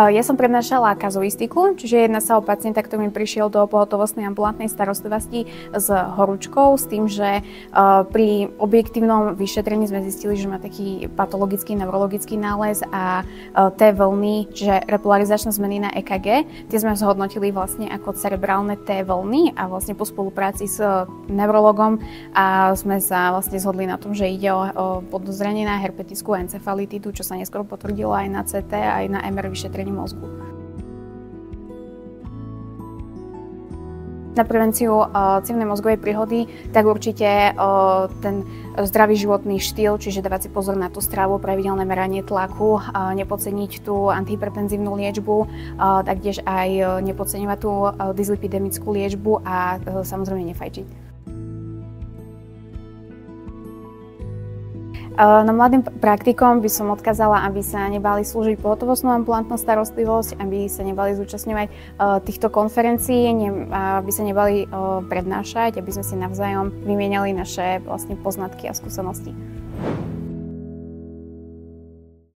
Ja som prednášala kazuistiku, čiže jedná sa o pacienta, ktorý mi prišiel do pohotovostnej ambulantnej starostlivosti s horúčkou, s tým, že pri objektívnom vyšetrení sme zistili, že má taký patologický neurologický nález a T vlny, čiže repolarizačné zmeny na EKG. Tie sme zhodnotili vlastne ako cerebrálne T vlny a vlastne po spolupráci s neurologom a sme sa vlastne zhodli na tom, že ide o podozrenie na herpetickú encefalitidu, čo sa neskôr potvrdilo aj na CT, aj na MR vyšetrení mozgu. Na prevenciu cievnej mozgovej príhody, tak určite ten zdravý životný štýl, čiže dávať si pozor na tú stravu, pravidelné meranie tlaku, nepodceniť tú antihypertenzívnu liečbu, taktiež aj nepodceňovať tú dyslipidemickú liečbu a samozrejme nefajčiť. No mladým praktikom by som odkázala, aby sa nebali slúžiť pohotovostnú ambulantnú starostlivosť, aby sa nebali zúčastňovať týchto konferencií, aby sa nebali prednášať, aby sme si navzájom vymieniali naše vlastne poznatky a skúsenosti.